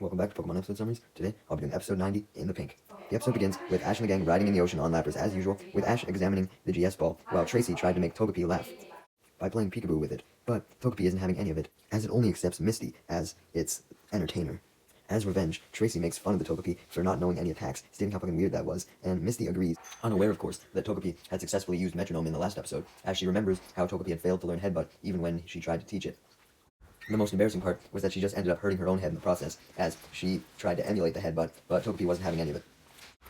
welcome back to Pokemon episode summaries. Today, I'll be doing episode 90 in the pink. The episode begins with Ash and the gang riding in the ocean on Lapras as usual, with Ash examining the GS ball, while Tracy tried to make Togepi laugh by playing peekaboo with it. But Togepi isn't having any of it, as it only accepts Misty as its entertainer. As revenge, Tracy makes fun of the Togepi for not knowing any attacks, stating how fucking weird that was, and Misty agrees, unaware of course that Togepi had successfully used Metronome in the last episode, as she remembers how Togepi had failed to learn Headbutt even when she tried to teach it. The most embarrassing part was that she just ended up hurting her own head in the process, as she tried to emulate the headbutt, but Togepi wasn't having any of it.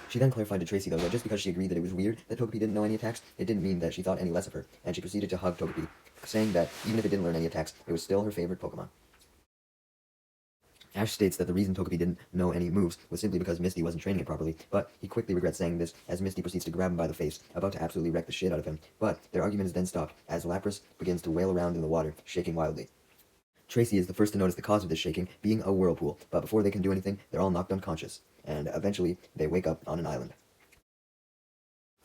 She then clarified to Tracy, though, that just because she agreed that it was weird that Togepi didn't know any attacks, it didn't mean that she thought any less of her, and she proceeded to hug Togepi, saying that even if it didn't learn any attacks, it was still her favorite Pokemon. Ash states that the reason Togepi didn't know any moves was simply because Misty wasn't training it properly, but he quickly regrets saying this as Misty proceeds to grab him by the face, about to absolutely wreck the shit out of him, but their argument is then stopped as Lapras begins to wail around in the water, shaking wildly. Tracy is the first to notice the cause of this shaking, being a whirlpool, but before they can do anything, they're all knocked unconscious, and eventually they wake up on an island.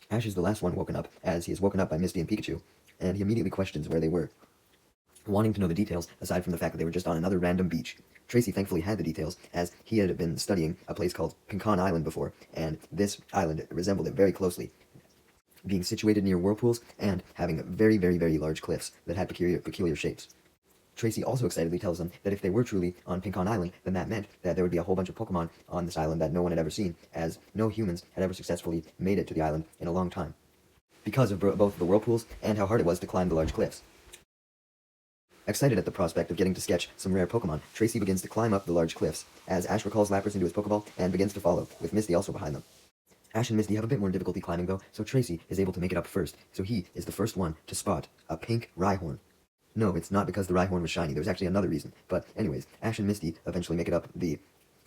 Ash is the last one woken up, as he is woken up by Misty and Pikachu, and he immediately questions where they were, wanting to know the details aside from the fact that they were just on another random beach. Tracy thankfully had the details, as he had been studying a place called Pincon Island before, and this island resembled it very closely, being situated near whirlpools and having very, very, very large cliffs that had peculiar shapes. Tracy also excitedly tells them that if they were truly on Pincon Island, then that meant that there would be a whole bunch of Pokemon on this island that no one had ever seen, as no humans had ever successfully made it to the island in a long time, because of both the whirlpools and how hard it was to climb the large cliffs. Excited at the prospect of getting to sketch some rare Pokemon, Tracy begins to climb up the large cliffs, as Ash recalls Lapras into his Pokeball and begins to follow, with Misty also behind them. Ash and Misty have a bit more difficulty climbing though, so Tracy is able to make it up first, so he is the first one to spot a pink Rhyhorn. No, it's not because the Rhyhorn was shiny, there's actually another reason, but anyways, Ash and Misty eventually make it up the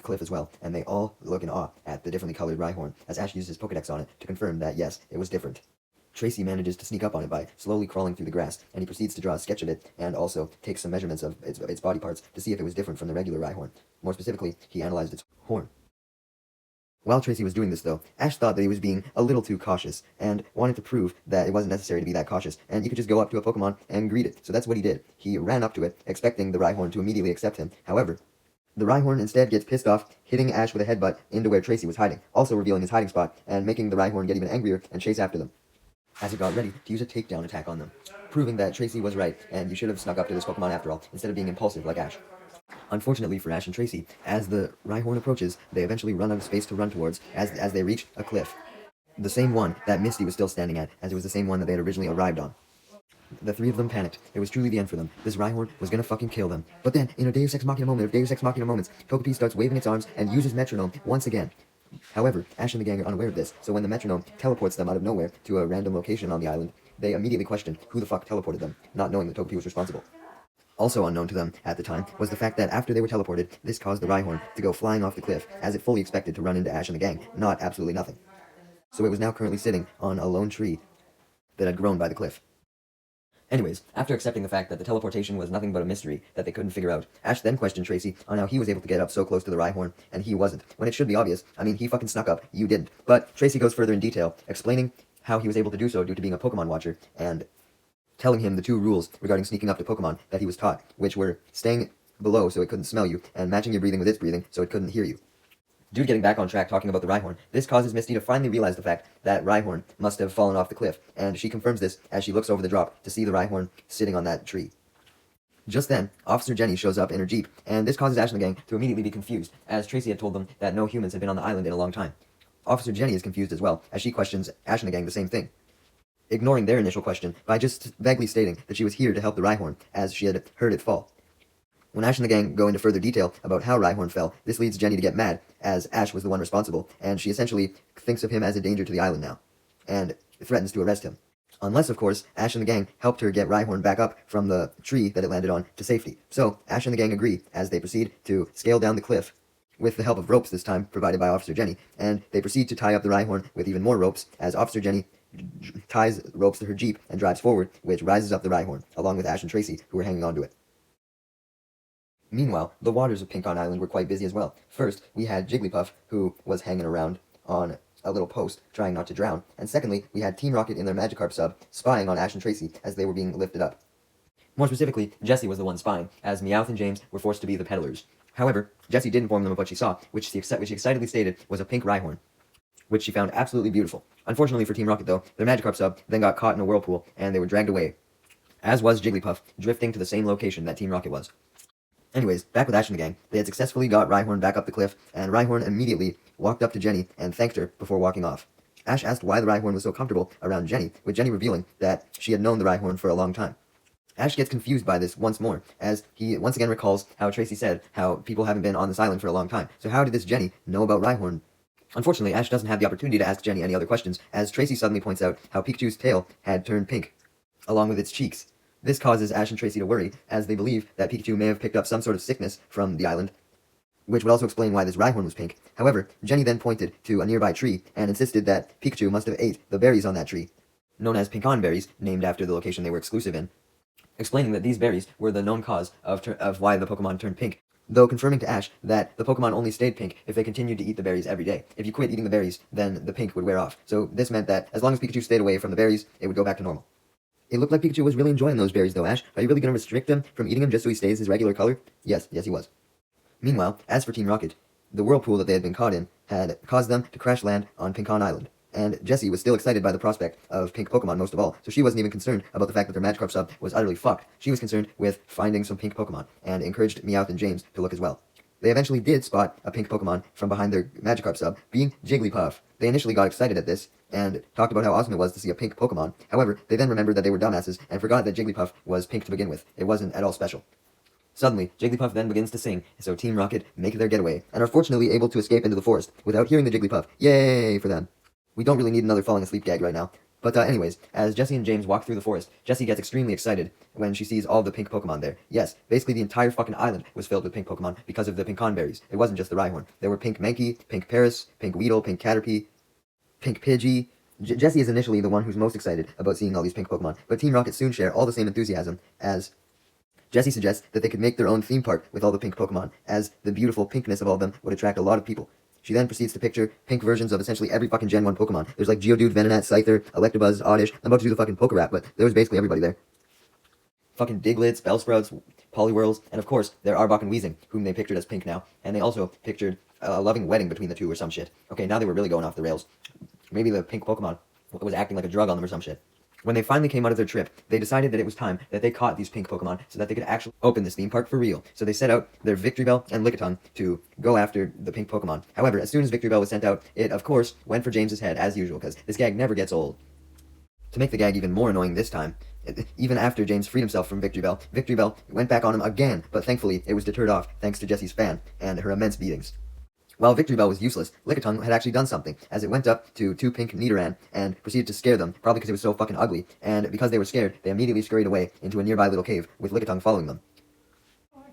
cliff as well, and they all look in awe at the differently colored Rhyhorn, as Ash uses his Pokedex on it to confirm that yes, it was different. Tracy manages to sneak up on it by slowly crawling through the grass, and he proceeds to draw a sketch of it, and also takes some measurements of its body parts to see if it was different from the regular Rhyhorn. More specifically, he analyzed its horn. While Tracy was doing this, though, Ash thought that he was being a little too cautious, and wanted to prove that it wasn't necessary to be that cautious, and you could just go up to a Pokemon and greet it. So that's what he did. He ran up to it, expecting the Rhyhorn to immediately accept him. However, the Rhyhorn instead gets pissed off, hitting Ash with a headbutt into where Tracy was hiding, also revealing his hiding spot, and making the Rhyhorn get even angrier and chase after them, as it got ready to use a takedown attack on them, proving that Tracy was right, and you should have snuck up to this Pokemon after all, instead of being impulsive like Ash. Unfortunately for Ash and Tracy, as the Rhyhorn approaches, they eventually run out of space to run towards as they reach a cliff. The same one that Misty was still standing at, as it was the same one that they had originally arrived on. The three of them panicked. It was truly the end for them. This Rhyhorn was gonna fucking kill them. But then, in a Deus Ex Machina moment of Deus Ex Machina moments, Togepi starts waving its arms and uses Metronome once again. However, Ash and the gang are unaware of this, so when the Metronome teleports them out of nowhere to a random location on the island, they immediately question who the fuck teleported them, not knowing that Togepi was responsible. Also unknown to them at the time was the fact that after they were teleported, this caused the Rhyhorn to go flying off the cliff, as it fully expected to run into Ash and the gang, not absolutely nothing. So it was now currently sitting on a lone tree that had grown by the cliff. Anyways, after accepting the fact that the teleportation was nothing but a mystery that they couldn't figure out, Ash then questioned Tracy on how he was able to get up so close to the Rhyhorn, and he wasn't, when it should be obvious. I mean, he fucking snuck up, you didn't. But Tracy goes further in detail, explaining how he was able to do so due to being a Pokemon watcher, and telling him the two rules regarding sneaking up to Pokemon that he was taught, which were staying below so it couldn't smell you, and matching your breathing with its breathing so it couldn't hear you. Due to getting back on track talking about the Rhyhorn, this causes Misty to finally realize the fact that Rhyhorn must have fallen off the cliff, and she confirms this as she looks over the drop to see the Rhyhorn sitting on that tree. Just then, Officer Jenny shows up in her Jeep, and this causes Ash and the gang to immediately be confused, as Tracy had told them that no humans had been on the island in a long time. Officer Jenny is confused as well, as she questions Ash and the gang the same thing, ignoring their initial question by just vaguely stating that she was here to help the Rhyhorn, as she had heard it fall. When Ash and the gang go into further detail about how Rhyhorn fell, this leads Jenny to get mad, as Ash was the one responsible, and she essentially thinks of him as a danger to the island now, and threatens to arrest him. Unless, of course, Ash and the gang helped her get Rhyhorn back up from the tree that it landed on to safety. So, Ash and the gang agree, as they proceed to scale down the cliff, with the help of ropes this time, provided by Officer Jenny, and they proceed to tie up the Rhyhorn with even more ropes, as Officer Jenny ties ropes to her Jeep and drives forward, which rises up the Rhyhorn, along with Ash and Tracy, who were hanging onto it. Meanwhile, the waters of Pincon Island were quite busy as well. First, we had Jigglypuff, who was hanging around on a little post, trying not to drown, and secondly, we had Team Rocket in their Magikarp sub, spying on Ash and Tracy as they were being lifted up. More specifically, Jessie was the one spying, as Meowth and James were forced to be the peddlers. However, Jessie did inform them of what she saw, which she excitedly stated was a pink Rhyhorn, which she found absolutely beautiful. Unfortunately for Team Rocket, though, their Magikarp sub then got caught in a whirlpool, and they were dragged away, as was Jigglypuff, drifting to the same location that Team Rocket was. Anyways, back with Ash and the gang, they had successfully got Rhyhorn back up the cliff, and Rhyhorn immediately walked up to Jenny and thanked her before walking off. Ash asked why the Rhyhorn was so comfortable around Jenny, with Jenny revealing that she had known the Rhyhorn for a long time. Ash gets confused by this once more, as he once again recalls how Tracy said how people haven't been on this island for a long time. So how did this Jenny know about Rhyhorn? Unfortunately, Ash doesn't have the opportunity to ask Jenny any other questions, as Tracy suddenly points out how Pikachu's tail had turned pink, along with its cheeks. This causes Ash and Tracy to worry, as they believe that Pikachu may have picked up some sort of sickness from the island, which would also explain why this Rhyhorn was pink. However, Jenny then pointed to a nearby tree and insisted that Pikachu must have ate the berries on that tree, known as Pinkon berries, named after the location they were exclusive in, explaining that these berries were the known cause of why the Pokemon turned pink, though confirming to Ash that the Pokemon only stayed pink if they continued to eat the berries every day. If you quit eating the berries, then the pink would wear off. So this meant that as long as Pikachu stayed away from the berries, it would go back to normal. It looked like Pikachu was really enjoying those berries though, Ash. Are you really going to restrict him from eating them just so he stays his regular color? Yes, he was. Meanwhile, as for Team Rocket, the whirlpool that they had been caught in had caused them to crash land on Pinkon Island. And Jessie was still excited by the prospect of pink Pokemon most of all, so she wasn't even concerned about the fact that their Magikarp sub was utterly fucked. She was concerned with finding some pink Pokemon, and encouraged Meowth and James to look as well. They eventually did spot a pink Pokemon from behind their Magikarp sub, being Jigglypuff. They initially got excited at this, and talked about how awesome it was to see a pink Pokemon. However, they then remembered that they were dumbasses, and forgot that Jigglypuff was pink to begin with. It wasn't at all special. Suddenly, Jigglypuff then begins to sing, so Team Rocket make their getaway, and are fortunately able to escape into the forest without hearing the Jigglypuff. Yay for them. We don't really need another falling asleep gag right now. But anyways, as Jessie and James walk through the forest, Jessie gets extremely excited when she sees all the pink Pokemon there. Yes, basically the entire fucking island was filled with pink Pokemon because of the Pinkon berries. It wasn't just the Rhyhorn. There were pink Mankey, pink Paris, pink Weedle, pink Caterpie, pink Pidgey. Jessie is initially the one who's most excited about seeing all these pink Pokemon, but Team Rocket soon share all the same enthusiasm, as Jessie suggests that they could make their own theme park with all the pink Pokemon, as the beautiful pinkness of all of them would attract a lot of people. She then proceeds to picture pink versions of essentially every fucking Gen 1 Pokemon. There's like Geodude, Venonat, Scyther, Electabuzz, Oddish. I'm about to do the fucking Pokerap, but there was basically everybody there. Fucking Diglets, Bellsprouts, Poliwhirls, and of course, there are Arbok and Weezing, whom they pictured as pink now, and they also pictured a loving wedding between the two or some shit. Okay, now they were really going off the rails. Maybe the pink Pokemon was acting like a drug on them or some shit. When they finally came out of their trip, they decided that it was time that they caught these pink Pokemon so that they could actually open this theme park for real. So they set out their Victreebel and Lickitung to go after the pink Pokemon. However, as soon as Victreebel was sent out, it, of course, went for James's head, as usual, because this gag never gets old. To make the gag even more annoying this time, even after James freed himself from Victreebel, Victreebel went back on him again, but thankfully it was deterred off thanks to Jessie's fan and her immense beatings. While Victreebel was useless, Lickitung had actually done something, as it went up to two pink Nidoran and proceeded to scare them, probably because it was so fucking ugly, and because they were scared, they immediately scurried away into a nearby little cave, with Lickitung following them.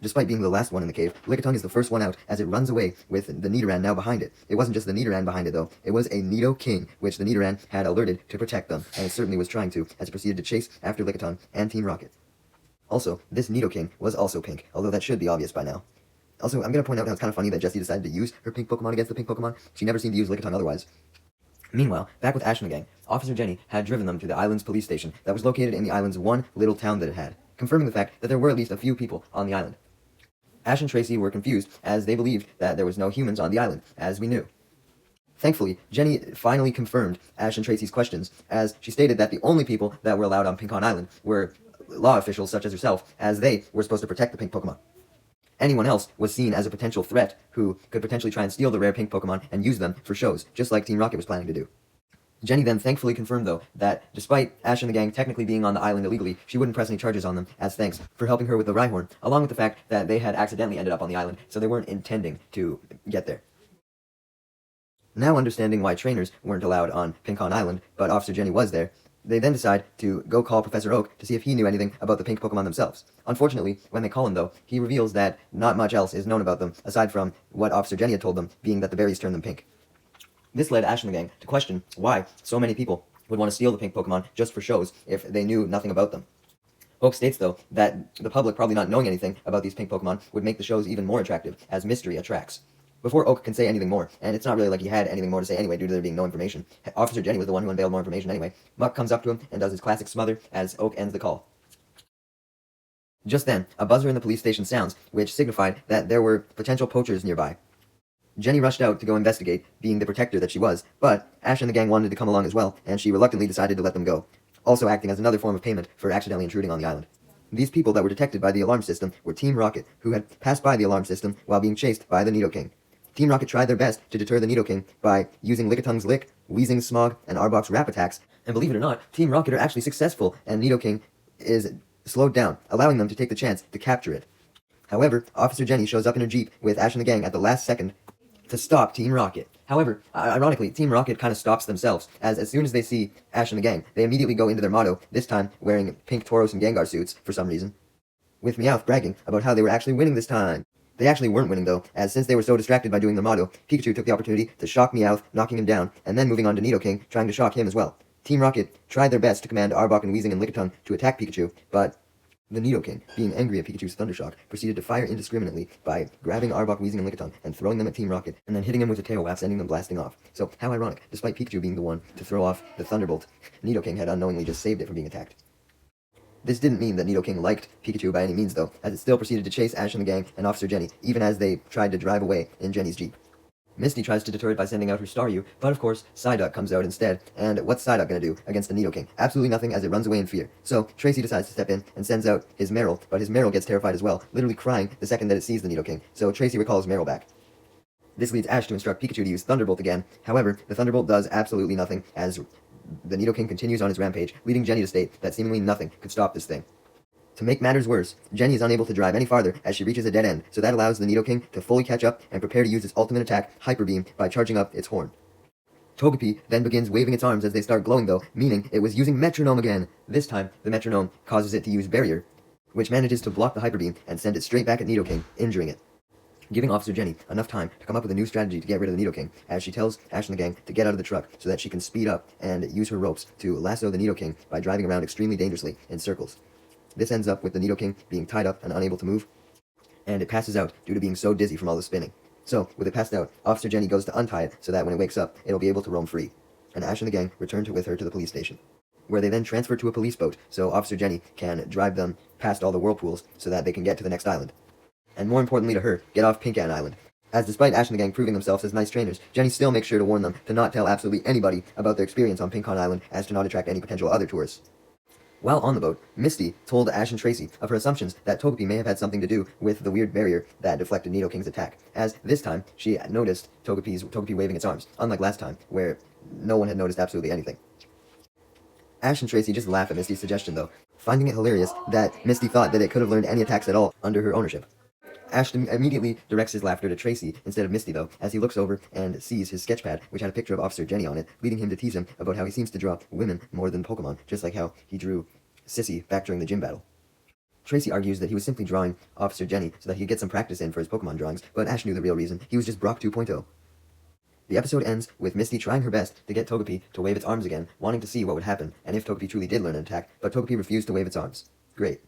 Despite being the last one in the cave, Lickitung is the first one out, as it runs away with the Nidoran now behind it. It wasn't just the Nidoran behind it though, it was a Nidoking, which the Nidoran had alerted to protect them, and it certainly was trying to, as it proceeded to chase after Lickitung and Team Rocket. Also, this Nidoking was also pink, although that should be obvious by now. Also, I'm going to point out how it's kind of funny that Jessie decided to use her pink Pokemon against the pink Pokemon. She never seemed to use Lickitung otherwise. Meanwhile, back with Ash and the gang, Officer Jenny had driven them to the island's police station that was located in the island's one little town that it had, confirming the fact that there were at least a few people on the island. Ash and Tracy were confused, as they believed that there was no humans on the island, as we knew. Thankfully, Jenny finally confirmed Ash and Tracy's questions, as she stated that the only people that were allowed on Pinkon Island were law officials such as herself, as they were supposed to protect the pink Pokemon. Anyone else was seen as a potential threat who could potentially try and steal the rare pink Pokemon and use them for shows, just like Team Rocket was planning to do. Jenny then thankfully confirmed, though, that despite Ash and the gang technically being on the island illegally, she wouldn't press any charges on them as thanks for helping her with the Rhyhorn, along with the fact that they had accidentally ended up on the island, so they weren't intending to get there. Now understanding why trainers weren't allowed on Pinkon Island, but Officer Jenny was there, they then decide to go call Professor Oak to see if he knew anything about the pink Pokemon themselves. Unfortunately, when they call him though, he reveals that not much else is known about them, aside from what Officer Jenny had told them, being that the berries turn them pink. This led Ash and the gang to question why so many people would want to steal the pink Pokemon just for shows if they knew nothing about them. Oak states, though, that the public probably not knowing anything about these pink Pokemon would make the shows even more attractive, as mystery attracts. Before Oak can say anything more, and it's not really like he had anything more to say anyway due to there being no information, Officer Jenny was the one who unveiled more information anyway. Muck comes up to him and does his classic smother as Oak ends the call. Just then, a buzzer in the police station sounds, which signified that there were potential poachers nearby. Jenny rushed out to go investigate, being the protector that she was, but Ash and the gang wanted to come along as well, and she reluctantly decided to let them go, also acting as another form of payment for accidentally intruding on the island. These people that were detected by the alarm system were Team Rocket, who had passed by the alarm system while being chased by the Nidoking. Team Rocket tried their best to deter the Nidoking by using Lickitung's Lick, Weezing's Smog, and Arbok's Rap attacks, and believe it or not, Team Rocket are actually successful, and Nidoking is slowed down, allowing them to take the chance to capture it. However, Officer Jenny shows up in her Jeep with Ash and the gang at the last second to stop Team Rocket. However, ironically, Team Rocket kind of stops themselves, as soon as they see Ash and the gang, they immediately go into their motto, this time wearing pink Tauros and Gengar suits for some reason, with Meowth bragging about how they were actually winning this time. They actually weren't winning though, as since they were so distracted by doing their motto, Pikachu took the opportunity to shock Meowth, knocking him down, and then moving on to Nidoking, trying to shock him as well. Team Rocket tried their best to command Arbok and Weezing and Lickitung to attack Pikachu, but the Nidoking, being angry at Pikachu's Thundershock, proceeded to fire indiscriminately by grabbing Arbok, Weezing, and Lickitung and throwing them at Team Rocket, and then hitting him with a tail whack, sending them blasting off. So, how ironic, despite Pikachu being the one to throw off the Thunderbolt, Nidoking had unknowingly just saved it from being attacked. This didn't mean that Nidoking liked Pikachu by any means though, as it still proceeded to chase Ash and the gang and Officer Jenny, even as they tried to drive away in Jenny's Jeep. Misty tries to deter it by sending out her Staryu, but of course, Psyduck comes out instead, and what's Psyduck gonna do against the Nidoking? Absolutely nothing, as it runs away in fear. So, Tracy decides to step in and sends out his Meryl, but his Meryl gets terrified as well, literally crying the second that it sees the Nidoking, so Tracy recalls Meryl back. This leads Ash to instruct Pikachu to use Thunderbolt again. However, the Thunderbolt does absolutely nothing, as the Nidoking continues on his rampage, leading Jenny to state that seemingly nothing could stop this thing. To make matters worse, Jenny is unable to drive any farther as she reaches a dead end, so that allows the Nidoking to fully catch up and prepare to use its ultimate attack, Hyper Beam, by charging up its horn. Togepi then begins waving its arms as they start glowing though, meaning it was using Metronome again. This time, the Metronome causes it to use Barrier, which manages to block the Hyper Beam and send it straight back at Nidoking, injuring it. Giving Officer Jenny enough time to come up with a new strategy to get rid of the Nidoking, as she tells Ash and the gang to get out of the truck so that she can speed up and use her ropes to lasso the Nidoking by driving around extremely dangerously in circles. This ends up with the Nidoking being tied up and unable to move, and it passes out due to being so dizzy from all the spinning. So, with it passed out, Officer Jenny goes to untie it so that when it wakes up, it'll be able to roam free. And Ash and the gang return with her to the police station, where they then transfer to a police boat so Officer Jenny can drive them past all the whirlpools so that they can get to the next island. And more importantly to her, get off Pink Ant Island. As despite Ash and the gang proving themselves as nice trainers, Jenny still makes sure to warn them to not tell absolutely anybody about their experience on Pinkon Island as to not attract any potential other tourists. While on the boat, Misty told Ash and Tracy of her assumptions that Togepi may have had something to do with the weird barrier that deflected Nidoking's attack, as this time she noticed Togepi waving its arms, unlike last time, where no one had noticed absolutely anything. Ash and Tracy just laugh at Misty's suggestion though, finding it hilarious that Misty thought that it could have learned any attacks at all under her ownership. Ash immediately directs his laughter to Tracy instead of Misty though, as he looks over and sees his sketchpad, which had a picture of Officer Jenny on it, leading him to tease him about how he seems to draw women more than Pokemon, just like how he drew Sissy back during the gym battle. Tracy argues that he was simply drawing Officer Jenny so that he could get some practice in for his Pokemon drawings, but Ash knew the real reason. He was just Brock 2.0. The episode ends with Misty trying her best to get Togepi to wave its arms again, wanting to see what would happen, and if Togepi truly did learn an attack, but Togepi refused to wave its arms. Great.